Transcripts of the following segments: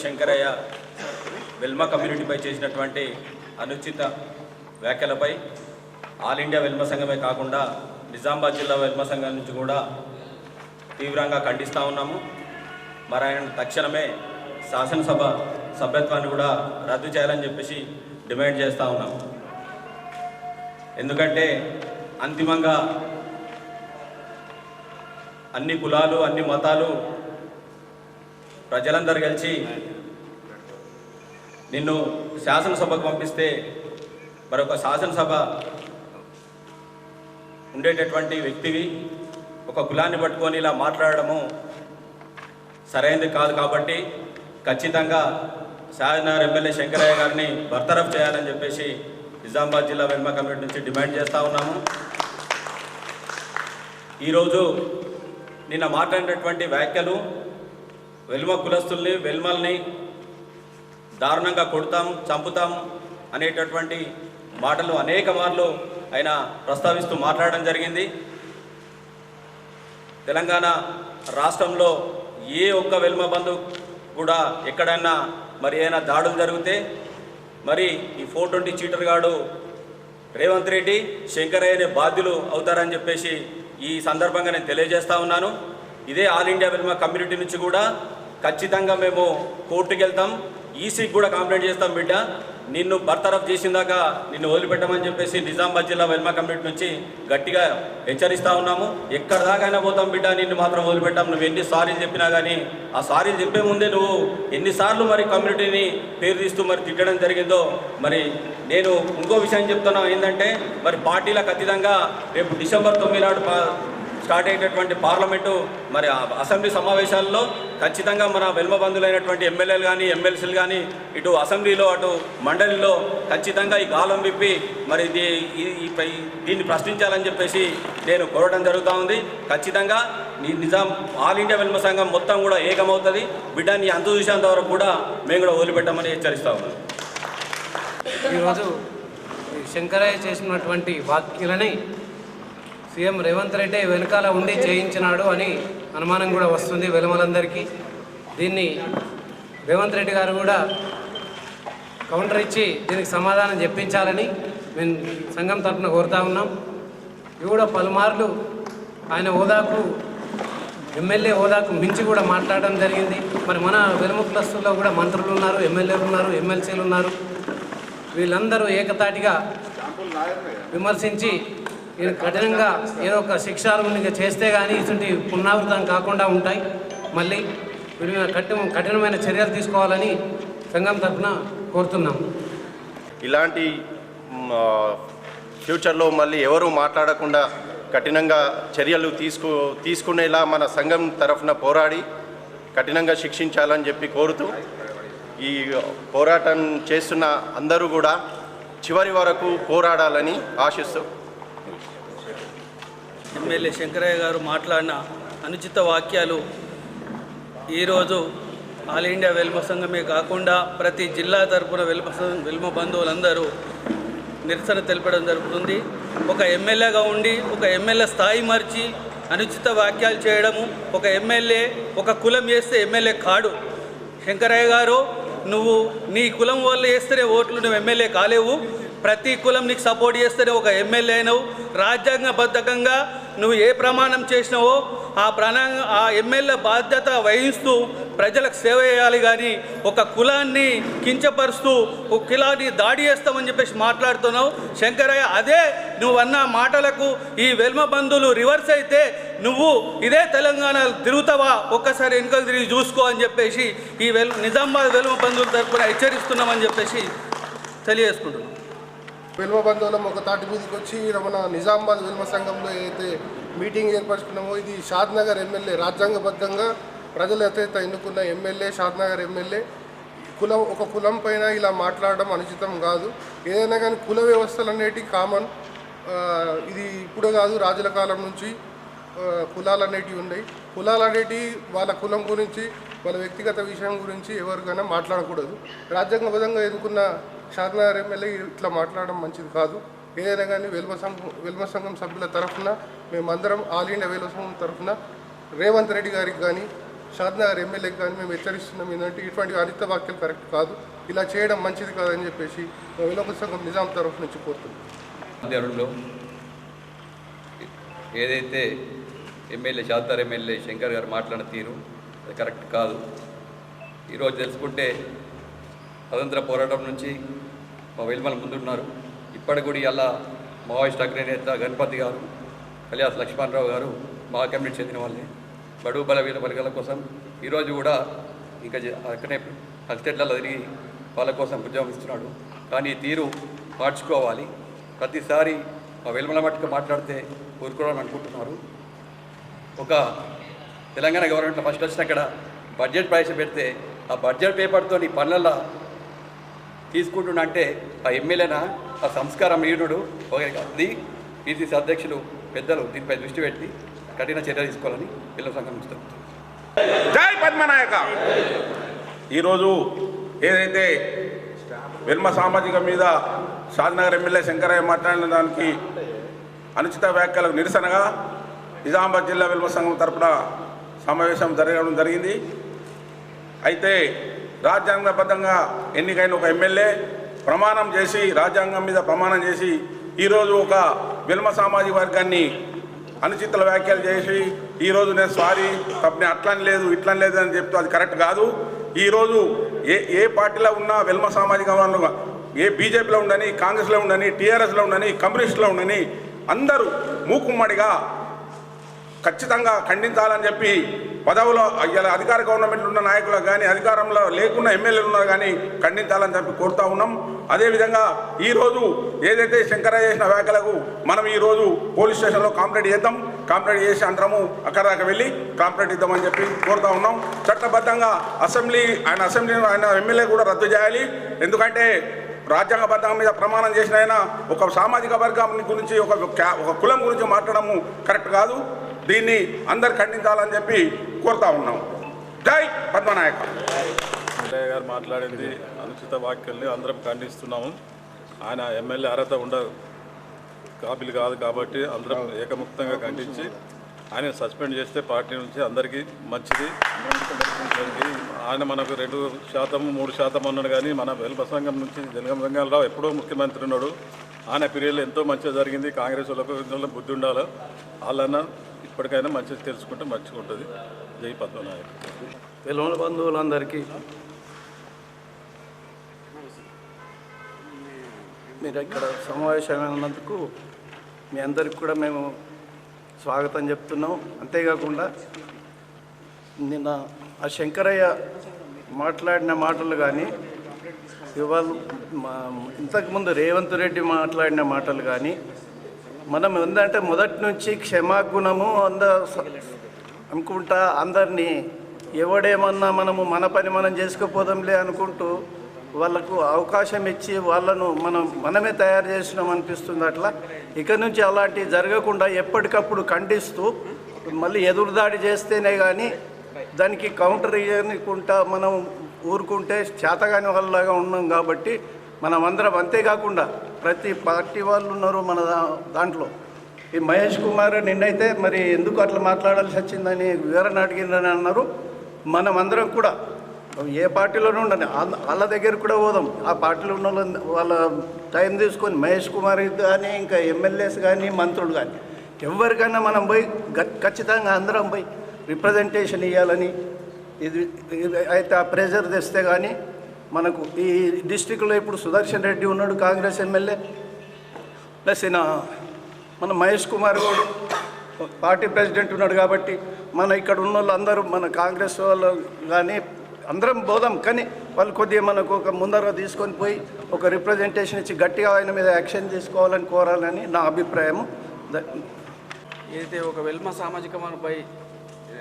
శంకరయ్య వెల్మ కమ్యూనిటీపై చేసినటువంటి అనుచిత వ్యాఖ్యలపై ఆల్ ఇండియా వెల్మ సంఘమే కాకుండా నిజామాబాద్ జిల్లా వెల్మ సంఘం నుంచి కూడా తీవ్రంగా ఖండిస్తూ ఉన్నాము. మరి ఆయన తక్షణమే శాసనసభ సభ్యత్వాన్ని కూడా రద్దు చేయాలని చెప్పేసి డిమాండ్ చేస్తూ ఉన్నాము. ఎందుకంటే అంతిమంగా అన్ని కులాలు అన్ని మతాలు ప్రజలందరూ కలిసి నిన్ను శాసనసభకు పంపిస్తే మరొక శాసనసభ ఉండేటటువంటి వ్యక్తివి ఒక కులాన్ని పట్టుకొని ఇలా మాట్లాడడము సరైనది కాదు. కాబట్టి ఖచ్చితంగా షాద్నగర్ ఎమ్మెల్యే శంకరయ్య గారిని బర్తరఫ్ చేయాలని చెప్పేసి నిజామాబాద్ జిల్లా వెల్మ కమిటీ నుంచి డిమాండ్ చేస్తూ ఉన్నాము. ఈరోజు నిన్న మాట్లాడినటువంటి వ్యాఖ్యలు వెల్మ కులస్తుల్ని వెల్మల్ని దారుణంగా కొడతాం చంపుతాం అనేటటువంటి మాటలు అనేక మార్లు ఆయన ప్రస్తావిస్తూ మాట్లాడడం జరిగింది. తెలంగాణ రాష్ట్రంలో ఏ ఒక్క వెల్మ బంధు కూడా ఎక్కడైనా మరి ఏదైనా దాడులు జరిగితే మరి ఈ 420 చీటర్ గాడు రేవంత్ రెడ్డి శంకరయ్యనే బాధ్యులు అవుతారని చెప్పేసి ఈ సందర్భంగా నేను తెలియజేస్తూ ఉన్నాను. ఇదే ఆల్ ఇండియా వెల్మ కమ్యూనిటీ నుంచి కూడా ఖచ్చితంగా మేము కోర్టుకు వెళ్తాం, ఈసీకి కూడా కంప్లైంట్ చేస్తాం. బిడ్డ నిన్ను బర్తరఫ్ చేసిందాక నిన్ను వదిలిపెట్టమని చెప్పేసి నిజామాబాద్ జిల్లా వెల్మ కమిటీ నుంచి గట్టిగా హెచ్చరిస్తూ ఉన్నాము. ఎక్కడ దాకైనా పోతాం బిడ్డ, నిన్ను మాత్రం వదిలిపెట్టాం. నువ్వు ఎన్ని సారీలు చెప్పినా కానీ ఆ సారీలు చెప్పే ముందే నువ్వు ఎన్నిసార్లు మరి కమ్యూనిటీని పేరు తీస్తూ మరి తిట్టడం జరిగిందో మరి నేను ఇంకో విషయం చెప్తున్నా. ఏంటంటే మరి పార్టీలకు అతీతంగా రేపు డిసెంబర్ 9 నాడు స్టార్ట్ అయ్యేటటువంటి పార్లమెంటు మరి అసెంబ్లీ సమావేశాల్లో ఖచ్చితంగా మన వెల్మ బంధువులైనటువంటి ఎమ్మెల్యేలు కానీ ఎమ్మెల్సీలు కానీ ఇటు అసెంబ్లీలో అటు మండలిలో ఖచ్చితంగా ఈ గాలం విప్పి మరి దీన్ని ప్రశ్నించాలని చెప్పేసి నేను కోరడం జరుగుతూ ఉంది. ఖచ్చితంగా నిజాం ఆల్ ఇండియా వెల్మ సంఘం మొత్తం కూడా ఏకమవుతుంది. బిడ్డని అంత చూసేంత వరకు కూడా మేము కూడా వదిలిపెట్టామని హెచ్చరిస్తా ఉన్నాం. ఈరోజు శంకరయ్య చేసినటువంటి వ్యాఖ్యలని సీఎం రేవంత్ రెడ్డి వెనకాల ఉండి చేయించినాడు అని అనుమానం కూడా వస్తుంది వెలుమలందరికీ. దీన్ని రేవంత్ రెడ్డి గారు కూడా కౌంటర్ ఇచ్చి దీనికి సమాధానం చెప్పించాలని మేము సంఘం తరఫున కోరుతా ఉన్నాం. ఇవి కూడా పలుమార్లు ఆయన హోదాకు ఎమ్మెల్యే హోదాకు మించి కూడా మాట్లాడడం జరిగింది. మరి మన వెలుమ క్లస్టర్లో కూడా మంత్రులు ఉన్నారు, ఎమ్మెల్యేలు ఉన్నారు, ఎమ్మెల్సీలు ఉన్నారు. వీళ్ళందరూ ఏకతాటిగా విమర్శించి కఠినంగా ఏదో ఒక శిక్షార్హునిగా చేస్తే కానీ ఇటువంటి పునరావృతం కాకుండా ఉంటాయి. మళ్ళీ వీళ్ళ కఠినమైన చర్యలు తీసుకోవాలని సంఘం తరఫున కోరుతున్నాం. ఇలాంటి ఫ్యూచర్లో మళ్ళీ ఎవరు మాట్లాడకుండా కఠినంగా చర్యలు తీసుకునేలా మన సంఘం తరఫున పోరాడి కఠినంగా శిక్షించాలని చెప్పి కోరుతూ ఈ పోరాటం చేస్తున్న అందరూ కూడా చివరి వరకు పోరాడాలని ఆశిస్తూ ఎమ్మెల్యే శంకరయ్య గారు మాట్లాడిన అనుచిత వాక్యాలు ఈరోజు ఆల్ ఇండియా వెల్మ సంఘమే కాకుండా ప్రతి జిల్లా తరపున వెల్మ బంధువులందరూ నిరసన తెలపడం జరుగుతుంది. ఒక ఎమ్మెల్యేగా ఉండి ఒక ఎమ్మెల్యే స్థాయి మర్చి అనుచిత వాక్యాలు చేయడము, ఒక ఎమ్మెల్యే ఒక కులం వేస్తే ఎమ్మెల్యే కాడు. శంకరయ్య గారు నువ్వు నీ కులం వల్ల వేస్తేనే ఓట్లు, నువ్వు ఎమ్మెల్యే కాలేవు. ప్రతి కులం నీకు సపోర్ట్ చేస్తేనే ఒక ఎమ్మెల్యే అయినావు. రాజ్యాంగబద్ధంగా నువ్వు ఏ ప్రమాణం చేసినావో ఆ ఎమ్మెల్యే బాధ్యత వహిస్తూ ప్రజలకు సేవ చేయాలి. కానీ ఒక కులాన్ని కించపరుస్తూ ఒక కులాన్ని దాడి చేస్తామని చెప్పేసి మాట్లాడుతున్నావు శంకరయ్య. అదే నువ్వు అన్న మాటలకు ఈ వెల్మ బంధువులు రివర్స్ అయితే నువ్వు ఇదే తెలంగాణ తిరుగుతావా, ఒక్కసారి వెనుకకు తిరిగి చూసుకో అని చెప్పేసి ఈ నిజామాబాద్ వెల్మ బంధువుల తరఫున హెచ్చరిస్తున్నామని చెప్పేసి తెలియజేసుకుంటున్నాం. వెల్మ బంధువులం ఒక తాటి మీదకి వచ్చి మన నిజామాబాద్ వెల్మ సంఘంలో ఏదైతే మీటింగ్ ఏర్పరచుకున్నామో ఇది షాద్నగర్ ఎమ్మెల్యే రాజ్యాంగబద్ధంగా ప్రజలు అయితే ఎన్నుకున్న ఎమ్మెల్యే షాద్నగర్ ఎమ్మెల్యే ఒక కులం పైన ఇలా మాట్లాడడం అనుచితం కాదు. ఏదైనా కానీ కుల వ్యవస్థలు అనేటివి కామన్. ఇది ఇప్పుడు కాదు, రాజుల కాలం నుంచి కులాలు అనేటివి ఉన్నాయి. కులాలు అనేటివి వాళ్ళ కులం గురించి వాళ్ళ వ్యక్తిగత విషయం గురించి ఎవరికైనా మాట్లాడకూడదు. రాజ్యాంగబద్ధంగా ఎన్నుకున్న షాద్నగర్ ఎమ్మెల్యే ఇట్లా మాట్లాడడం మంచిది కాదు. ఏదైనా కానీ వెల్మ సంఘం సభ్యుల తరఫున మేమందరం ఆల్ ఇండియా వెల్మ సంఘం తరఫున రేవంత్ రెడ్డి గారికి కానీ షాద్నగర్ ఎమ్మెల్యేకి కానీ మేము హెచ్చరిస్తున్నాం. ఏంటంటే ఇటువంటి అనిత వాక్యాలు కరెక్ట్ కాదు, ఇలా చేయడం మంచిది కాదని చెప్పేసి వెలుమ సంఘం నిజాం తరఫు నుంచి కోరుతున్నాం. అధ్యయనంలో ఏదైతే ఎమ్మెల్యే షాద్నగర్ ఎమ్మెల్యే శంకర్ గారు మాట్లాడిన తీరు అది కరెక్ట్ కాదు. ఈరోజు తెలుసుకుంటే స్వతంత్ర పోరాటం నుంచి మా వెలుమల ముందున్నారు. ఇప్పటికి కూడా ఇలా మావోయిస్ట్ అగ్రనేత గణపతి గారు, కళ్యాణ్ లక్ష్మణరావు గారు మా కమ్యూనిటీ చెందిన వాళ్ళే. బడుగు బలహీన వర్గాల కోసం ఈరోజు కూడా ఇంకా అక్కడే స్టేట్లలో తిరిగి వాళ్ళ కోసం ఉద్యమం ఇస్తున్నాడు. కానీ ఈ తీరు మార్చుకోవాలి. ప్రతిసారి మా వెలుమల మట్టుకు మాట్లాడితే ఊరుకోవాలని అనుకుంటున్నారు. ఒక తెలంగాణ గవర్నమెంట్లో ఫస్ట్ వచ్చిన అక్కడ బడ్జెట్ ప్రవేశపెడితే ఆ బడ్జెట్ పేపర్తో ఈ పనులలో తీసుకుంటున్నంటే ఆ ఎమ్మెల్యేనా ఆ సంస్కారం ఈనుడు అది పిసిసి అధ్యక్షులు పెద్దలు దీనిపై దృష్టి పెట్టి కఠిన చర్య తీసుకోవాలని పిల్లల సంఘం ఇస్తారు. జై పద్మనాయక. ఈరోజు ఏదైతే వెల్మ సామాజిక మీద షాద్నగర్ ఎమ్మెల్యే శంకరయ్య మాట్లాడిన దానికి అనుచిత వ్యాఖ్యలకు నిరసనగా నిజామాబాద్ జిల్లా వెల్మ సంఘం తరపున సమావేశం జరగడం జరిగింది. అయితే రాజ్యాంగబద్ధంగా ఎన్నికైన ఒక ఎమ్మెల్యే ప్రమాణం చేసి రాజ్యాంగం మీద ప్రమాణం చేసి ఈరోజు ఒక వెల్మ సామాజిక వర్గాన్ని అనుచిత వ్యాఖ్యలు చేసి ఈరోజు నేను సారీ తప్పని అట్లని లేదు ఇట్లని లేదు అని చెప్తూ అది కరెక్ట్ కాదు. ఈరోజు ఏ పార్టీలో ఉన్నా వెల్మ సామాజిక వర్గం ఏ బీజేపీలో ఉండని, కాంగ్రెస్లో ఉండని, టీఆర్ఎస్లో ఉండని, కమ్యూనిస్టులో ఉండని అందరూ మూకుమ్మడిగా ఖచ్చితంగా ఖండించాలని చెప్పి పదవులో ఇలా అధికార గవర్నమెంట్ ఉన్న నాయకులకు కానీ అధికారంలో లేకున్న ఎమ్మెల్యేలు ఉన్నారు కానీ ఖండించాలని చెప్పి కోరుతా ఉన్నాం. అదేవిధంగా ఈరోజు ఏదైతే శంకరయ్య చేసిన వ్యాఖ్యలకు మనం ఈరోజు పోలీస్ స్టేషన్లో కంప్లైంట్ చేద్దాం. కంప్లైంట్ చేసి అందరము అక్కడ దాకా వెళ్ళి కంప్లైంట్ ఇద్దామని చెప్పి కోరుతా ఉన్నాం. చట్టబద్ధంగా ఆయన ఎమ్మెల్యే కూడా రద్దు చేయాలి. ఎందుకంటే రాజ్యాంగబద్ధం మీద ప్రమాణం చేసిన ఆయన ఒక సామాజిక వర్గం గురించి ఒక కులం గురించి మాట్లాడము కరెక్ట్ కాదు. దీన్ని అందరు ఖండించాలని చెప్పి కోరుతా ఉన్నాం. జై పద్మనాయక. ఎమ్మెల్యే గారు మాట్లాడింది అనుచిత వ్యాఖ్యల్ని అందరం ఖండిస్తున్నాము. ఆయన ఎమ్మెల్యే అర్హత కాబిల్ కాదు కాబట్టి అందరం ఏకముక్తంగా ఖండించి ఆయన సస్పెండ్ చేస్తే పార్టీ నుంచి అందరికీ మంచిది. ఆయన మనకు 2% 3% ఉన్నాడు కానీ మన వెల్మ సంఘం నుంచి జనగం వెంగళరావు ఎప్పుడో ముఖ్యమంత్రి ఉన్నాడు. ఆయన పీరియడ్లో ఎంతో మంచిగా జరిగింది. కాంగ్రెస్ వాళ్ళకు బుద్ధి ఉండాలి. వాళ్ళన్నా ఇప్పటికైనా మంచిగా తెలుసుకుంటే మంచిగా ఉంటుంది. జై పద్మనాయక. వెలుమల బంధువులందరికీ మీరు ఇక్కడ సమావేశమైనందుకు మీ అందరికి కూడా మేము స్వాగతం చెప్తున్నాం. అంతేకాకుండా నిన్న ఆ శంకరయ్య మాట్లాడిన మాటలు కానీ ఇవాళ ఇంతకుముందు రేవంత్ రెడ్డి మాట్లాడిన మాటలు కానీ మనం ఏంటంటే మొదటి నుంచి క్షమాగుణము అనుకుంటా అందరినీ ఎవడేమన్నా మనము మన పని మనం చేసుకుపోదాంలే అనుకుంటూ వాళ్ళకు అవకాశం ఇచ్చి వాళ్ళను మనమే తయారు చేసినాం అనిపిస్తుంది. అట్లా ఇక నుంచి అలాంటివి జరగకుండా ఎప్పటికప్పుడు ఖండిస్తూ మళ్ళీ ఎదురుదాడి చేస్తేనే కానీ దానికి కౌంటర్ ఇవ్వకుండా మనం ఊరుకుంటే చేతగాని వాళ్ళలాగా ఉన్నాం. కాబట్టి మనం అందరం అంతేకాకుండా ప్రతి పార్టీ వాళ్ళు ఉన్నారు మన దాంట్లో. ఈ మహేష్ కుమార్ నిన్నైతే మరి ఎందుకు అట్లా మాట్లాడాల్సి వచ్చిందని వివరణ అడిగిందని అన్నారు. మనం అందరం కూడా ఏ పార్టీలోనే ఉండని వాళ్ళ దగ్గర కూడా పోదాం. ఆ పార్టీలో ఉన్న వాళ్ళ టైం తీసుకొని మహేష్ కుమార్ కానీ ఇంకా ఎమ్మెల్యేస్ కానీ మంత్రులు కానీ ఎవరికైనా మనం పోయి ఖచ్చితంగా అందరం పోయి రిప్రజెంటేషన్ ఇవ్వాలని ఇది అయితే ఆ ప్రెజర్ తెస్తే కానీ మనకు ఈ డిస్టిక్లో ఇప్పుడు సుదర్శన్ రెడ్డి ఉన్నాడు కాంగ్రెస్ ఎమ్మెల్యే, ప్లస్ మన మహేష్ కుమార్ కూడా పార్టీ ప్రెసిడెంట్ ఉన్నాడు. కాబట్టి మన ఇక్కడ ఉన్న వాళ్ళు అందరూ మన కాంగ్రెస్ వాళ్ళు కానీ అందరం పోదాం. కానీ వాళ్ళు కొద్దిగా మనకు ఒక ముందర తీసుకొని పోయి ఒక రిప్రజెంటేషన్ ఇచ్చి గట్టిగా ఆయన మీద యాక్షన్ తీసుకోవాలని కోరాలని నా అభిప్రాయము. ఏదైతే ఒక వెల్మ సామాజిక వర్గంపై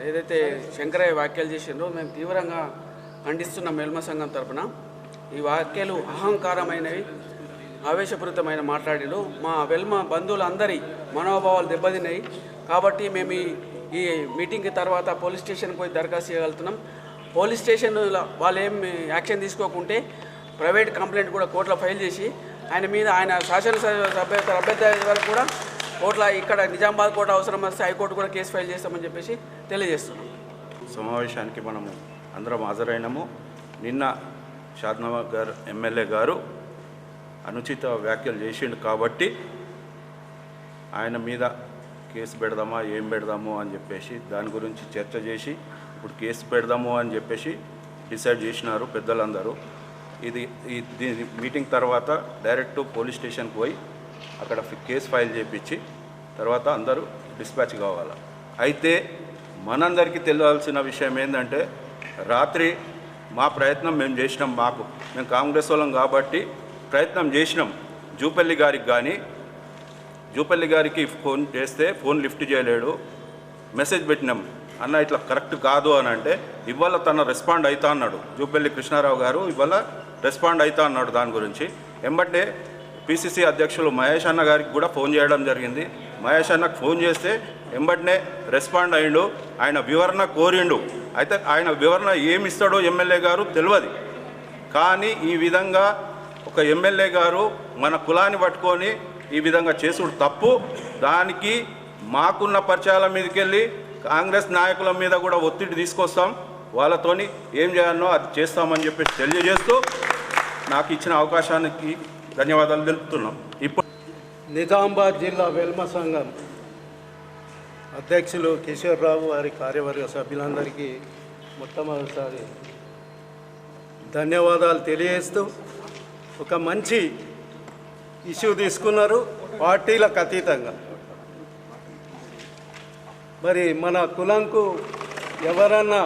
ఏదైతే శంకరయ్య వ్యాఖ్యలు చేసిండ్రో మేము తీవ్రంగా ఖండిస్తున్నాం. వెల్మ సంఘం తరఫున ఈ వ్యాఖ్యలు అహంకారమైనవి, ఆవేశపూరితమైన మాట్లాడిలు మా వెల్మ బంధువులందరి మనోభావాలు దెబ్బతిన్నాయి. కాబట్టి మేము ఈ మీటింగ్ తర్వాత పోలీస్ స్టేషన్కి పోయి దరఖాస్తు చేయగలుగుతున్నాం. పోలీస్ స్టేషన్ వాళ్ళు ఏం యాక్షన్ తీసుకోకుంటే ప్రైవేట్ కంప్లైంట్ కూడా కోర్టులో ఫైల్ చేసి ఆయన మీద ఆయన శాసనసభ్యత వరకు కూడా కోర్టులో ఇక్కడ నిజామాబాద్ కోర్టు అవసరం వస్తే హైకోర్టు కూడా కేసు ఫైల్ చేస్తామని చెప్పేసి తెలియజేస్తున్నాం. సమావేశానికి మనము అందరం హాజరైనాము. నిన్న షాద్నగర్ ఎమ్మెల్యే గారు అనుచిత వ్యాఖ్యలు చేసిండు కాబట్టి ఆయన మీద కేసు పెడదామా ఏం పెడదాము అని చెప్పేసి దాని గురించి చర్చ చేసి ఇప్పుడు కేసు పెడదాము అని చెప్పేసి డిసైడ్ చేసినారు పెద్దలందరూ. దీని మీటింగ్ తర్వాత డైరెక్ట్ పోలీస్ స్టేషన్కి పోయి అక్కడ కేసు ఫైల్ చేయించి తర్వాత అందరూ డిస్పాచ్ కావాలి. అయితే మనందరికీ తెలియాల్సిన విషయం ఏంటంటే రాత్రి మా ప్రయత్నం మేము చేసినాం. మేము కాంగ్రెస్ వాళ్ళం కాబట్టి ప్రయత్నం చేసినాం. జూపల్లి గారికి ఫోన్ చేస్తే ఫోన్ లిఫ్ట్ చేయలేడు. మెసేజ్ పెట్టినాం, అన్న ఇట్లా కరెక్ట్ కాదు అని అంటే ఇవాళ తన రెస్పాండ్ అవుతా అన్నాడు. జూపల్లి కృష్ణారావు గారు ఇవాళ రెస్పాండ్ అవుతా అన్నాడు. దాని గురించి ఎంబటే పిసిసి అధ్యక్షులు మహేష్ అన్న గారికి కూడా ఫోన్ చేయడం జరిగింది. మహేష్ అన్నకు ఫోన్ చేస్తే ఎంబటనే రెస్పాండ్ అయ్యిండు. ఆయన వివరణ కోరిండు. అయితే ఆయన వివరణ ఏమిస్తాడో ఎమ్మెల్యే గారు తెలియదు. కానీ ఈ విధంగా ఒక ఎమ్మెల్యే గారు మన కులాన్ని పట్టుకొని ఈ విధంగా చేసుడు తప్పు. దానికి మాకున్న పరిచయాల మీదకి వెళ్ళి కాంగ్రెస్ నాయకుల మీద కూడా ఒత్తిడి తీసుకొస్తాం. వాళ్ళతోని ఏం చేయాలనో అది చేస్తామని చెప్పేసి తెలియజేస్తూ నాకు ఇచ్చిన అవకాశానికి ధన్యవాదాలు తెలుపుతున్నాం. ఇప్పుడు నిజామాబాద్ జిల్లా వెల్మ సంఘం అధ్యక్షులు కిషోర్రావు వారి కార్యవర్గ సభ్యులందరికీ మొట్టమొదటిసారి ధన్యవాదాలు తెలియజేస్తూ ఒక మంచి ఇష్యూ తీసుకున్నారు పార్టీలకు అతీతంగా. మరి మన కులంకు ఎవరన్నా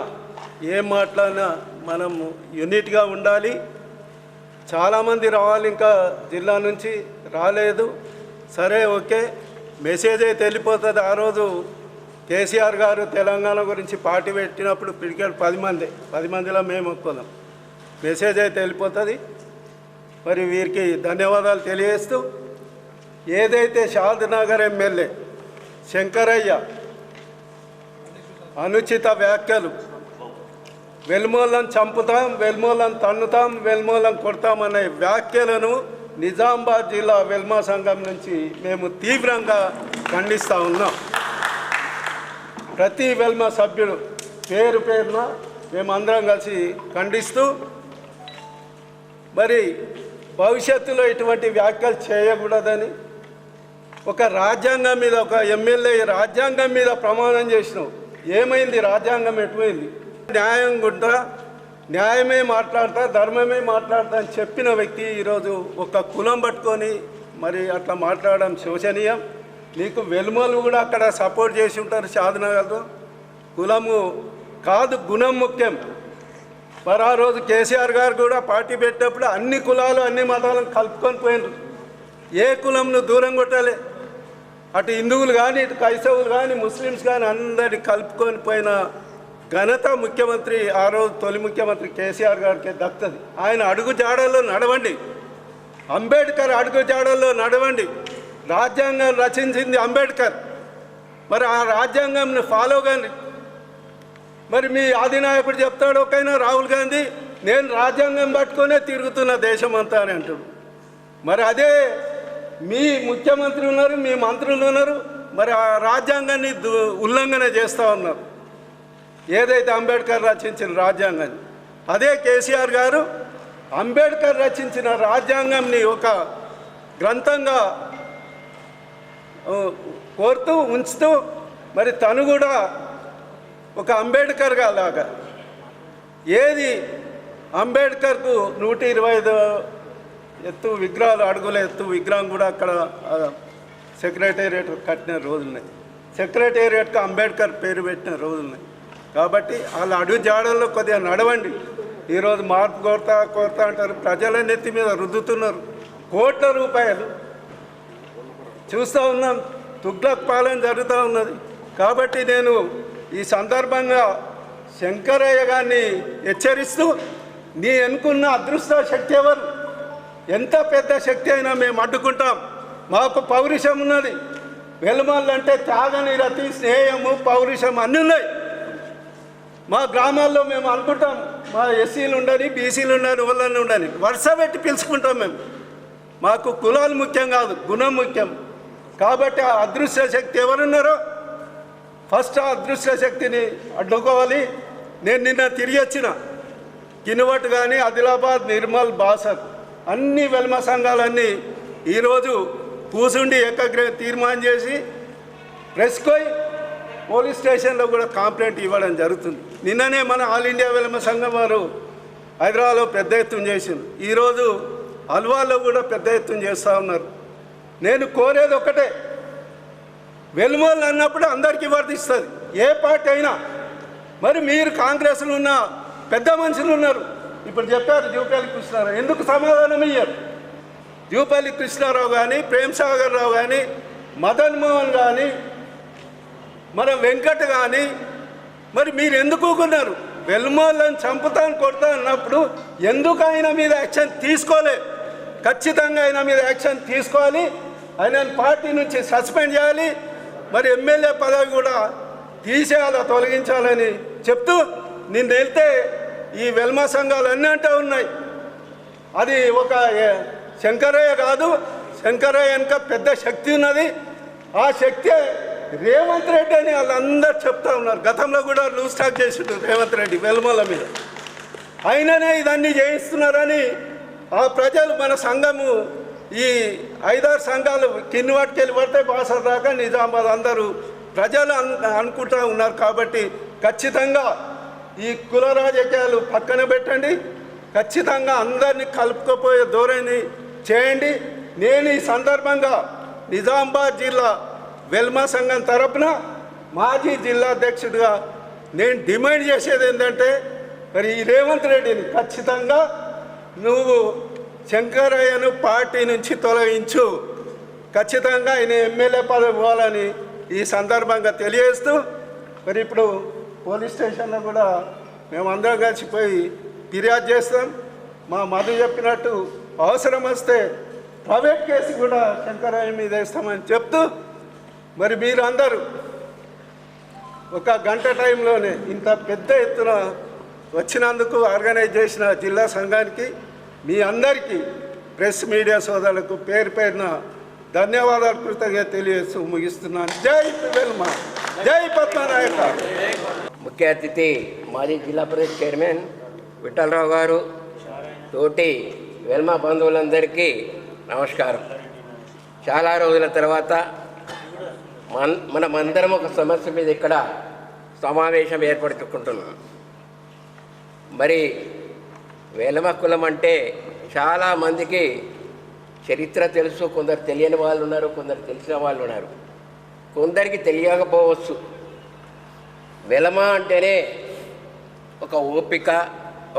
ఏం మాట్లాడినా మనం యూనిట్గా ఉండాలి. చాలామంది రావాలి, ఇంకా జిల్లా నుంచి రాలేదు. సరే ఓకే, మెసేజ్ అయితే వెళ్ళిపోతుంది. ఆ రోజు కేసీఆర్ గారు తెలంగాణ గురించి పార్టీ పెట్టినప్పుడు పిడికెట్ 10 మందిలో మేము ఒప్పుకున్నాం. మెసేజ్ అయితే వెళ్ళిపోతుంది. మరి వీరికి ధన్యవాదాలు తెలియజేస్తూ ఏదైతే షాద్నగర్ ఎమ్మెల్యే శంకరయ్య అనుచిత వ్యాఖ్యలు వెల్మోళ్ళను చంపుతాం, వెల్మోళ్ళను తన్నుతాం, వెల్మోళ్ళను కొడతామనే వ్యాఖ్యలను నిజామాబాద్ జిల్లా వెల్మ సంఘం నుంచి మేము తీవ్రంగా ఖండిస్తూ ఉన్నాం. ప్రతి వెల్మ సభ్యుడు పేరున మేమందరం కలిసి ఖండిస్తూ మరి భవిష్యత్తులో ఇటువంటి వ్యాఖ్యలు చేయకూడదని ఒక రాజ్యాంగం మీద ఒక ఎమ్మెల్యే రాజ్యాంగం మీద ప్రమాణం చేసినాం. ఏమైంది? రాజ్యాంగం ఎటుపోయింది? న్యాయమే మాట్లాడతా, ధర్మమే మాట్లాడతా అని చెప్పిన వ్యక్తి ఈరోజు ఒక కులం పట్టుకొని మరి అట్లా మాట్లాడడం శోచనీయం. నీకు వెలుమలు కూడా అక్కడ సపోర్ట్ చేసి ఉంటారు. షాద్నగర్లో కులము కాదు, గుణం ముఖ్యం. మరి ఆ రోజు కేసీఆర్ గారు కూడా పార్టీ పెట్టినప్పుడు అన్ని కులాలు అన్ని మతాలను కలుపుకొని పోయినారు. ఏ కులంను దూరం కొట్టాలి? అటు హిందువులు కానీ, ఇటు క్రైస్తవులు కానీ, ముస్లిమ్స్ కానీ అందరినీ కలుపుకొని పోయిన ఘనత ముఖ్యమంత్రి, ఆ రోజు తొలి ముఖ్యమంత్రి కేసీఆర్ గారికి దక్కుతుంది. ఆయన అడుగు జాడల్లో నడవండి, అంబేద్కర్ అడుగు జాడల్లో నడవండి. రాజ్యాంగం రచించింది అంబేద్కర్. మరి ఆ రాజ్యాంగంని ఫాలో కానీ. మరి మీ అధినాయకుడు చెప్తాడు ఒకైనా రాహుల్ గాంధీ, నేను రాజ్యాంగం పట్టుకొనే తిరుగుతున్న దేశం అంతా అని అంటాడు. మరి అదే మీ ముఖ్యమంత్రి ఉన్నారు, మీ మంత్రులు ఉన్నారు, మరి ఆ రాజ్యాంగాన్ని ఉల్లంఘన చేస్తూ ఉన్నారు. ఏదైతే అంబేద్కర్ రచించిన రాజ్యాంగాన్ని, అదే కేసీఆర్ గారు అంబేద్కర్ రచించిన రాజ్యాంగంని ఒక గ్రంథంగా కోరుతూ ఉంచుతూ మరి తను కూడా ఒక అంబేద్కర్గా లాగా ఏది అంబేద్కర్కు 125 ఎత్తు విగ్రహాలు, అడుగుల ఎత్తు విగ్రహం కూడా అక్కడ సెక్రటేరియట్ కట్టిన రోజులున్నాయి. సెక్రటేరియట్కి అంబేద్కర్ పేరు పెట్టిన రోజులున్నాయి. కాబట్టి వాళ్ళ అడుగు జాడల్లో కొద్దిగా నడవండి. ఈరోజు మార్పు కోరుతా అంటారు, ప్రజల నెత్తి మీద రుద్దుతున్నారు. కోట్ల రూపాయలు చూస్తూ ఉన్నాం, తుగ్లక్ పాలన జరుగుతూ ఉన్నది. కాబట్టి నేను ఈ సందర్భంగా శంకరయ్య గారిని హెచ్చరిస్తూ, నీ ఎన్నుకున్న అదృష్ట శక్తి ఎవరు? ఎంత పెద్ద శక్తి అయినా మేము అడ్డుకుంటాం. మాకు పౌరుషం ఉన్నది. వెలుమల్లంటే త్యాగనిరతి, స్నేహము, పౌరుషం అన్నీ ఉన్నాయి. మా గ్రామాల్లో మేము అనుకుంటాం, మా ఎస్సీలు ఉండని, బీసీలు ఉండని, వాళ్ళని ఉండని వరుస పెట్టి పిలుచుకుంటాం. మేము మాకు కులాలు ముఖ్యం కాదు, గుణం ముఖ్యం. కాబట్టి ఆ అదృశ్య శక్తి ఎవరున్నారో ఫస్ట్ ఆ అదృశ్య శక్తిని అడ్డుకోవాలి. నేను నిన్న తిరిగి వచ్చిన కినువట్ కానీ ఆదిలాబాద్, నిర్మల్, బాసర్ అన్ని వెల్మ సంఘాలన్నీ ఈరోజు కూసుండి తీర్మానం చేసి ప్రెస్కోయ్ పోలీస్ స్టేషన్లో కూడా కంప్లైంట్ ఇవ్వడం జరుగుతుంది. నిన్ననే మన ఆల్ ఇండియా వెల్మ సంఘం వారు హైదరాబాద్లో పెద్ద ఎత్తున చేసింది. ఈరోజు అల్వాల్లో కూడా పెద్ద ఎత్తున చేస్తూ ఉన్నారు. నేను కోరేది ఒకటే, వెలుమోళ్ళు అన్నప్పుడు అందరికీ వర్తిస్తుంది, ఏ పార్టీ అయినా. మరి మీరు కాంగ్రెస్లో ఉన్న పెద్ద మనుషులు ఉన్నారు, ఇప్పుడు చెప్పారు జూపల్లి కృష్ణారావు, ఎందుకు సమాధానం ఇయ్యారు? జూపల్లి కృష్ణారావు కానీ, ప్రేమ్ సాగర్ రావు కానీ, మదన్ మోహన్ కానీ, మన వెంకట్ కానీ, మరి మీరు ఎందుకు ఊరుకున్నారు? వెల్మోళ్ళని చంపుతాను కొడతా అన్నప్పుడు ఎందుకు ఆయన మీద యాక్షన్ తీసుకోలే? ఖచ్చితంగా ఆయన మీద యాక్షన్ తీసుకోవాలి, ఆయన పార్టీ నుంచి సస్పెండ్ చేయాలి, మరి ఎమ్మెల్యే పదవి కూడా తీసేయాలి, తొలగించాలని చెప్తూ నిన్న వెళ్తే ఈ వెల్మ సంఘాలు అన్నీ అంటూ ఉన్నాయి. అది ఒక శంకరయ్య కాదు, శంకరయ్య వెనుక పెద్ద శక్తి ఉన్నది. ఆ శక్తి రేవంత్ రెడ్డి అని వాళ్ళందరూ చెప్తా ఉన్నారు. గతంలో కూడా లూజ్ టాక్ చేసిండు రేవంత్ రెడ్డి వెల్మల మీద, అయిననే ఇదన్నీ చేయిస్తున్నారని ఆ ప్రజలు, మన సంఘము ఈ 5-6 సంఘాలు కిన్నువాటికెళ్ళి పడితే బాసర్ దాకా నిజామాబాద్ అందరూ ప్రజలు అనుకుంటూ ఉన్నారు. కాబట్టి ఖచ్చితంగా ఈ కుల రాజకీయాలు పక్కన పెట్టండి, ఖచ్చితంగా అందరినీ కలుపుకపోయే ధోరణి చేయండి. నేను ఈ సందర్భంగా నిజామాబాద్ జిల్లా వెల్మ సంఘం తరపున మాజీ జిల్లా అధ్యక్షుడిగా నేను డిమాండ్ చేసేది ఏంటంటే, మరి ఈ రేవంత్ రెడ్డిని ఖచ్చితంగా నువ్వు శంకరయ్యను పార్టీ నుంచి తొలగించు, ఖచ్చితంగా ఆయన ఎమ్మెల్యే పదవి ఇవ్వాలని ఈ సందర్భంగా తెలియజేస్తూ, మరి ఇప్పుడు పోలీస్ స్టేషన్లో కూడా మేమందరం కలిసిపోయి ఫిర్యాదు చేస్తాం. మా మధు చెప్పినట్టు అవసరం వస్తే ప్రైవేట్ కేసు కూడా శంకరయ్య మీద వేస్తామని చెప్తూ, మరి మీరు అందరూ ఒక గంట టైంలోనే ఇంత పెద్ద ఎత్తున వచ్చినందుకు ఆర్గనైజ్ చేసిన జిల్లా సంఘానికి మీ అందరికీ ప్రెస్ మీడియా సోదరులకు పేరు పేరున ధన్యవాదాలు కృతజ్ఞత తెలియజేస్తూ ముగిస్తున్నాను. జై వెల్మ, జై పద్మనాయక. ముఖ్య అతిథి మాజీ జిల్లా పరిషత్ చైర్మన్ విఠలరావు గారు, తోటి వెల్మ బంధువులందరికీ నమస్కారం. చాలా రోజుల తర్వాత మనమందరం ఒక సమస్య మీద ఇక్కడ సమావేశం ఏర్పరచుకుంటున్నాం. మరి వెలమ కులం అంటే చాలామందికి చరిత్ర తెలుసు, కొందరు తెలియని వాళ్ళు ఉన్నారు, కొందరు తెలిసిన వాళ్ళు ఉన్నారు, కొందరికి తెలియకపోవచ్చు. వెలమ అంటేనే ఒక ఓపిక,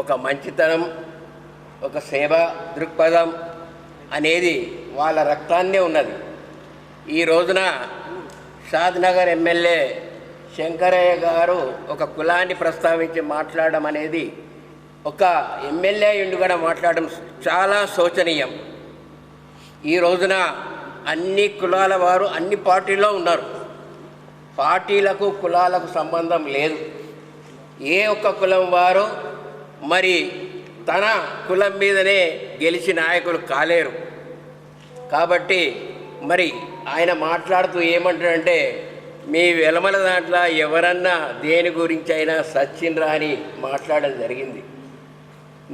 ఒక మంచితనం, ఒక సేవ దృక్పథం అనేది వాళ్ళ రక్తాన్నే ఉన్నది. ఈ రోజున షాద్నగర్ ఎమ్మెల్యే శంకరయ్య గారు ఒక కులాన్ని ప్రస్తావించి మాట్లాడడం అనేది, ఒక ఎమ్మెల్యే ఇండు కూడా మాట్లాడడం చాలా శోచనీయం. ఈ రోజున అన్ని కులాల వారు అన్ని పార్టీల్లో ఉన్నారు. పార్టీలకు కులాలకు సంబంధం లేదు. ఏ ఒక్క కులం వారు మరి తన కులం మీదనే గెలిచి నాయకులు కాలేరు. కాబట్టి మరి ఆయన మాట్లాడుతూ ఏమంటాడంటే, మీ వెలమల దాంట్లో ఎవరన్నా దేని గురించి అయినా సచ్చిండ్రా అని మాట్లాడడం జరిగింది.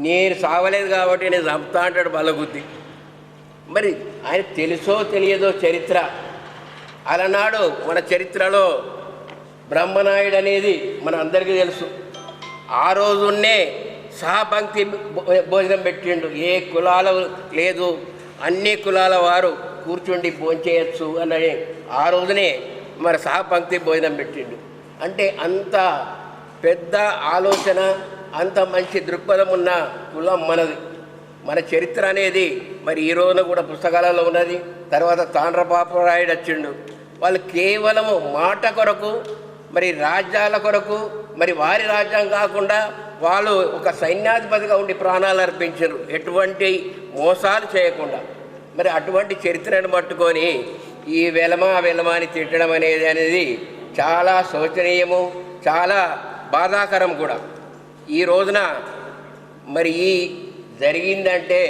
నేను సావలేదు కాబట్టి నేను చంపుతా అంటాడు బలబుద్ధి. మరి ఆయన తెలుసో తెలియదో చరిత్ర. అలనాడు మన చరిత్రలో బ్రహ్మనాయుడు అనేది మన అందరికీ తెలుసు. ఆ రోజున్నే సహపంక్తి భోజనం పెట్టిండు. ఏ కులాల లేదు, అన్ని కులాల వారు కూర్చుండి భోంచేయచ్చు అని ఆ రోజునే మరి సహపంక్తి భోజనం పెట్టిండు. అంటే అంత పెద్ద ఆలోచన, అంత మంచి దృక్పథం ఉన్న కులం మనది. మన చరిత్ర అనేది మరి ఈ రోజున కూడా పుస్తకాలలో ఉన్నది. తర్వాత తాండ్రపాపరాయుడు వచ్చిండు. వాళ్ళు కేవలము మాట కొరకు, మరి రాజ్యాల కొరకు, మరి వారి రాజ్యం కాకుండా వాళ్ళు ఒక సైన్యాధిపతిగా ఉండి ప్రాణాలు అర్పించారు, ఎటువంటి మోసాలు చేయకుండా. మరి అటువంటి చరిత్రను పట్టుకొని ఈ వెలమ అని తిట్టడం అనేది చాలా శోచనీయము, చాలా బాధాకరం కూడా. ఈ రోజున మరి ఈ జరిగిందంటే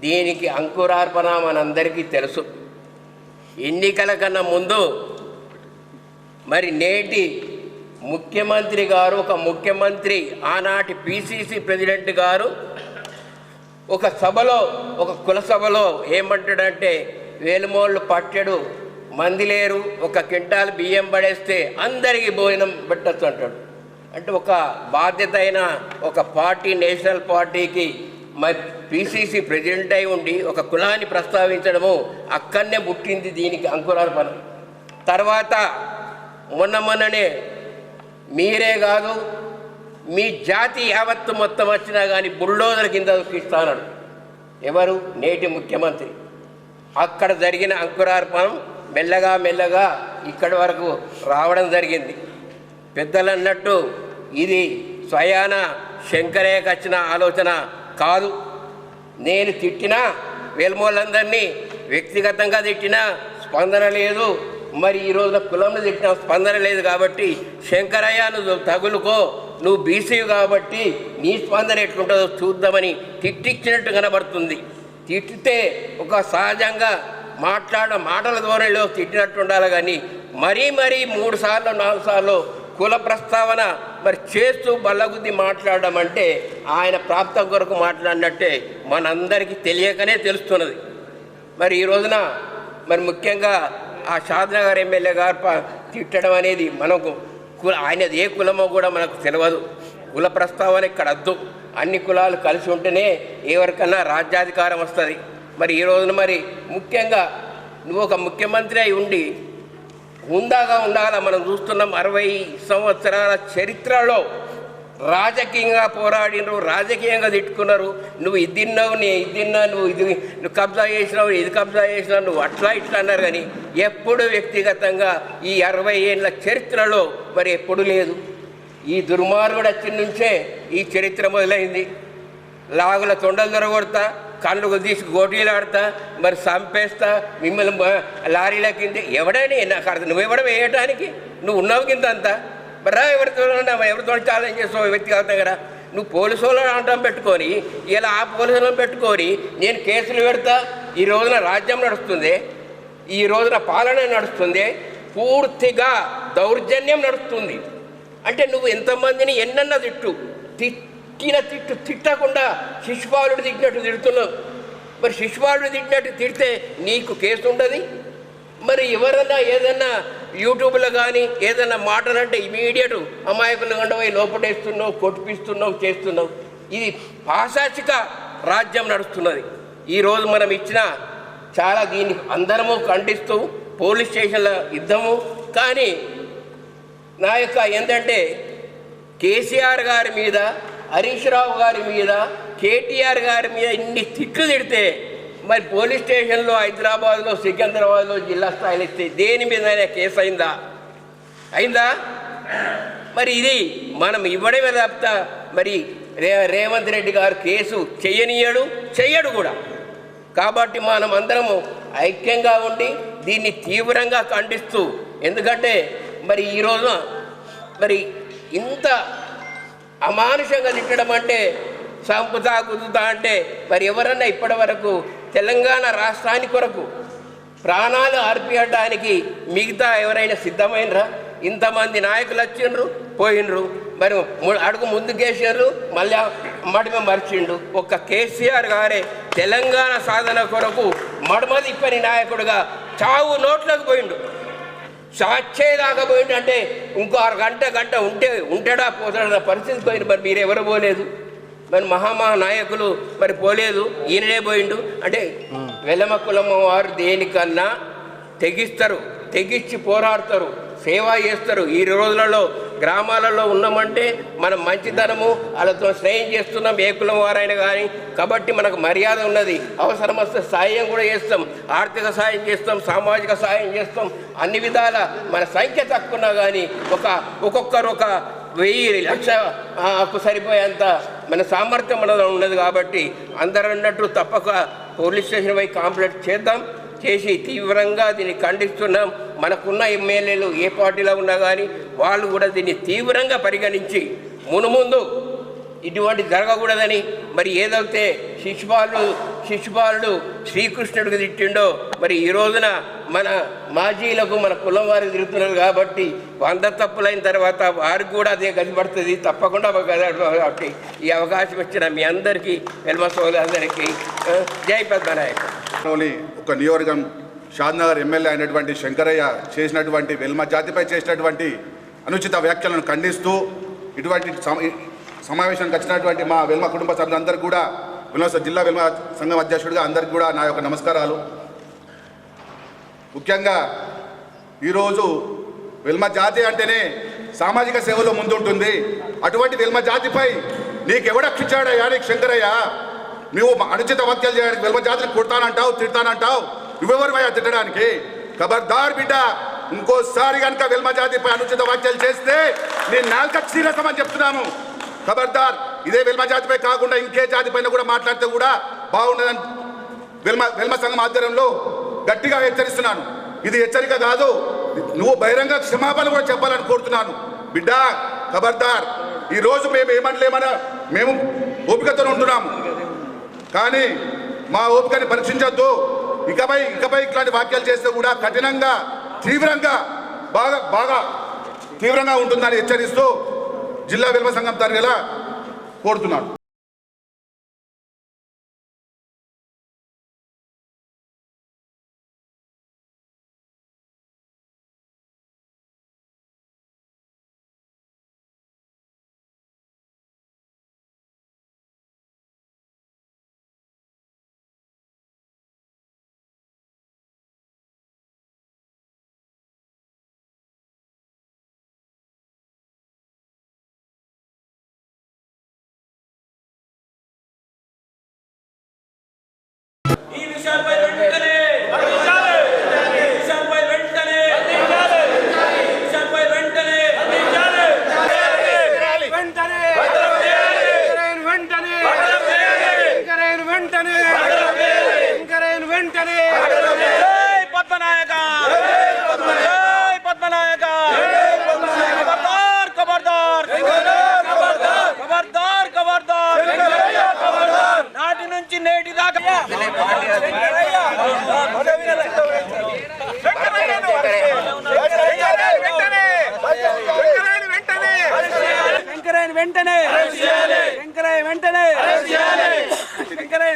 దీనికి అంకురార్పణ మనందరికీ తెలుసు. ఎన్నికల కన్నా ముందు మరి నేటి ముఖ్యమంత్రి గారు, ఒక ముఖ్యమంత్రి ఆనాటి పిసిసి ప్రెసిడెంట్ గారు ఒక సభలో, ఒక కుల సభలో ఏమంటాడంటే, వేలుమోళ్ళు పట్టెడు మంది లేరు, ఒక క్వింటాల్ బియ్యం పడేస్తే అందరికీ భోజనం పెట్టచ్చు అంటాడు. అంటే ఒక బాధ్యత అయిన ఒక పార్టీ, నేషనల్ పార్టీకి పిసిసి ప్రెసిడెంట్ అయి ఉండి ఒక కులాన్ని ప్రస్తావించడము అక్కడనే పుట్టింది దీనికి అంకురార్పణ. తర్వాత మొన్ననే మీరే కాదు, మీ జాతి యావత్తు మొత్తం వచ్చినా కానీ బుల్డోజర్ కింద ఇస్తాడు ఎవరు? నేటి ముఖ్యమంత్రి. అక్కడ జరిగిన అంకురార్పణం మెల్లగా మెల్లగా ఇక్కడి వరకు రావడం జరిగింది. పెద్దలు అన్నట్టు ఇది స్వయాన శంకరయ్యకు వచ్చిన ఆలోచన కాదు. నేను తిట్టినా, వేల్మోళ్ళందరినీ వ్యక్తిగతంగా తిట్టినా స్పందన లేదు. మరి ఈ రోజున కులంలో తిట్టిన స్పందన లేదు. కాబట్టి శంకరయ్య నువ్వు తగులుకో, నువ్వు బీసీ కాబట్టి నీ స్పందన ఎట్లుంటుందో చూద్దామని తిట్టించినట్టు కనబడుతుంది. తిట్టితే ఒక సహజంగా మాటల ధోరణిలో తిట్టినట్టు ఉండాలి. కానీ మరీ 3 సార్లు 4 సార్లు కుల ప్రస్తావన మరి చేస్తూ బల్లగుద్ది మాట్లాడడం అంటే ఆయన ప్రాప్తం కొరకు మాట్లాడినట్టే మనందరికీ తెలియకనే తెలుస్తున్నది. మరి ఈ రోజున మరి ముఖ్యంగా ఆ షాద్నగర్ ఎమ్మెల్యే గారు తిట్టడం అనేది మనకు ఆయనది ఏ కులమో కూడా మనకు తెలియదు. కుల ప్రస్తావన ఇక్కడ వద్దు. అన్ని కులాలు కలిసి ఉంటేనే ఎవరికన్నా రాజ్యాధికారం వస్తుంది. మరి ఈ రోజున మరి ముఖ్యంగా నువ్వు ఒక ముఖ్యమంత్రి అయి ఉండి హుందాగా ఉండాలా. మనం చూస్తున్నాం 60 సంవత్సరాల చరిత్రలో రాజకీయంగా పోరాడినరు, రాజకీయంగా తిట్టుకున్నారు. నువ్వు ఇది తిన్నావు, నేను ఇది తిన్నా, నువ్వు కబ్జా చేసినావు, ఇది కబ్జా చేసినావు, నువ్వు అట్లా ఇట్లా అన్నారు. కానీ ఎప్పుడు వ్యక్తిగతంగా ఈ 60 ఏళ్ళ చరిత్రలో మరి ఎప్పుడు లేదు. ఈ దుర్మార్గుడు వచ్చిన నుంచే ఈ చరిత్ర మొదలైంది. లాగుల తొండలు దొరగొడతా, కళ్ళు తీసి గోటీలు ఆడతా, మరి చంపేస్తా, మిమ్మల్ని లారీల కింద ఎవడైనా నాకు అర్థం. నువ్వెవడ వేయటానికి నువ్వు ఉన్నావు కింద అంతా. మరి ఎవరితో ఛాలెంజ్ చేస్తావు వ్యక్తిగతంగా కదా. నువ్వు పోలీసు వాళ్ళని అంటం పెట్టుకొని ఇలా ఆ పోలీసులను పెట్టుకొని నేను కేసులు పెడతా. ఈ రోజున రాజ్యం నడుస్తుంది, ఈ రోజున పాలన నడుస్తుంది, పూర్తిగా దౌర్జన్యం నడుస్తుంది. అంటే నువ్వు ఎంతమందిని ఎన్నన్నా తిట్టకుండా శిశుపాలుడు తిట్టినట్టు తిడుతున్నావు. మరి శిశుపాలుడు తిట్టినట్టు తిడితే నీకు కేసు ఉండదు. మరి ఎవరన్నా ఏదన్నా యూట్యూబ్లో కానీ ఏదన్నా మాటలంటే ఇమీడియట్ అమాయకులు కంటే లోపటేస్తున్నావు, కొట్టిపిస్తున్నావు, చేస్తున్నావు. ఇది పాశాచిక రాజ్యం నడుస్తున్నది. ఈరోజు మనం ఇచ్చిన చాలా దీన్ని అందరము ఖండిస్తూ పోలీస్ స్టేషన్ల యుద్ధము. కానీ నా యొక్క ఏంటంటే కేసీఆర్ గారి మీద, హరీష్ రావు గారి మీద, కేటీఆర్ గారి మీద ఇన్ని తిట్లు తిడితే మరి పోలీస్ స్టేషన్లో హైదరాబాద్లో, సికింద్రాబాద్లో జిల్లా స్థాయిలో ఇస్తే దేని మీద కేసు అయిందా? మరి ఇది మనం ఇవ్వడమే తప్ప మరి రేవంత్ రెడ్డి గారు కేసు చెయ్యడు కూడా. కాబట్టి మనం అందరము ఐక్యంగా ఉండి దీన్ని తీవ్రంగా ఖండిస్తూ, ఎందుకంటే మరి ఈరోజు మరి ఇంత అమానుషంగా తిట్టడం అంటే, సంపుతా కుదుతా అంటే మరి ఎవరన్నా ఇప్పటి వరకు తెలంగాణ రాష్ట్రానికి కొరకు ప్రాణాలు అర్పించడానికి మిగతా ఎవరైనా సిద్ధమైనరా? ఇంతమంది నాయకులు వచ్చిండ్రు, పోయినరు, మరి అడుగు ముందుకేసారు, మళ్ళీ మడిమ మర్చిండు. ఒక్క కేసీఆర్ గారే తెలంగాణ సాధన కొరకు మడమ తిప్పని నాయకుడుగా చావు నోట్లకు పోయిండు, సాక్షేదాకా పోయిండు. అంటే ఇంకో గంట ఉంటాడా పోతాడా పరిస్థితి పోయిండు. మరి మీరెవరు పోలేదు, మరి నాయకులు మరి పోలేదు, ఈయననే పోయిండు. అంటే వెలమ కులమ్మ వారు దేనికన్నా తెగిచ్చి పోరాడతారు, సేవ చేస్తారు. ఈ రోజులలో గ్రామాలలో ఉన్నామంటే మనం మంచితనము వాళ్ళతో స్నేహం చేస్తున్నాం, ఏ కులం వారైనా కానీ. కాబట్టి మనకు మర్యాద ఉన్నది. అవసరం వస్తే సాయం కూడా చేస్తాం, ఆర్థిక సాయం చేస్తాం, సామాజిక సాయం చేస్తాం. అన్ని విధాల మన సంఖ్య తక్కువన్నా కానీ ఒక్కొక్కరు 1000-1,00,000కు సరిపోయేంత మన సామర్థ్యం మనలో ఉన్నది. కాబట్టి అందరూ అన్నట్టు తప్పక పోలీస్ స్టేషన్ పోయి కంప్లైంట్ చేసి తీవ్రంగా దీన్ని ఖండిస్తున్నాం. మనకున్న ఎమ్మెల్యేలు ఏ పార్టీలో ఉన్నా కానీ వాళ్ళు కూడా దీన్ని తీవ్రంగా పరిగణించి మునుముందు ఇటువంటి జరగకూడదని మరి ఏదైతే శిశుపాలుడు శ్రీకృష్ణుడికి తిట్టిండో మరి ఈ రోజున మన మాజీలకు మన కులం వారికి తిరుగుతున్నారు కాబట్టి 100 తప్పులైన తర్వాత వారికి కూడా అదే గదిపడుతుంది, తప్పకుండా కాబట్టి ఈ అవకాశం ఇచ్చిన మీ అందరికీ వెల్మ సోదరులందరికీ జై పద్మనాయక. ఒక నియోజకవర్గం షాద్నగర్ ఎమ్మెల్యే అయినటువంటి శంకరయ్య చేసినటువంటి వెల్మ జాతిపై చేసినటువంటి అనుచిత వ్యాఖ్యలను ఖండిస్తూ ఇటువంటి సమావేశానికి వచ్చినటువంటి మా వెల్మ కుటుంబ సభ్యులందరికీ కూడా జిల్లా వెల్మ సంఘం అధ్యక్షుడిగా అందరికీ కూడా నా యొక్క నమస్కారాలు. ముఖ్యంగా ఈరోజు వెల్మ జాతి అంటేనే సామాజిక సేవలో ముందుంటుంది. అటువంటి వెల్మ జాతిపై నీకెవడక్షించాడయ్యా నీకు శంకరయ్య? నువ్వు అనుచిత వ్యాఖ్యలు చేయడానికి వెల్మ జాతిని కొడతానంటావు, తిడతానంటావు, నువ్వెవరివయ్యా తిట్టడానికి? ఖబర్దార్ బిడ్డ, ఇంకోసారి కనుక వెల్మ జాతిపై అనుచిత వ్యాఖ్యలు చేస్తే నేను నాలుక చీరసమని చెప్తున్నాను. ఖబర్దార్, ఇదే వెల్మ జాతిపై కాకుండా ఇంకే జాతి పైన కూడా మాట్లాడితే కూడా బాగుండదని వెల్మ సంఘం ఆధ్వర్యంలో గట్టిగా హెచ్చరిస్తున్నాను. ఇది హెచ్చరిక కాదు, నువ్వు బహిరంగ క్షమాపణ కూడా చెప్పాలని కోరుతున్నాను. బిడ్డ ఖబర్దార్, ఈరోజు మేము ఏమనలేమన్నా మేము ఓపికతో ఉంటున్నాము, కానీ మా ఓపికని పరీక్షించొద్దు. ఇకపై ఇట్లాంటి వ్యాఖ్యలు చేస్తే కూడా కఠినంగా తీవ్రంగా బాగా తీవ్రంగా ఉంటుందని హెచ్చరిస్తూ జిల్లా వెల్మ సంఘం తరగతిగా కోరుతున్నాను.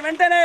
వెంటనే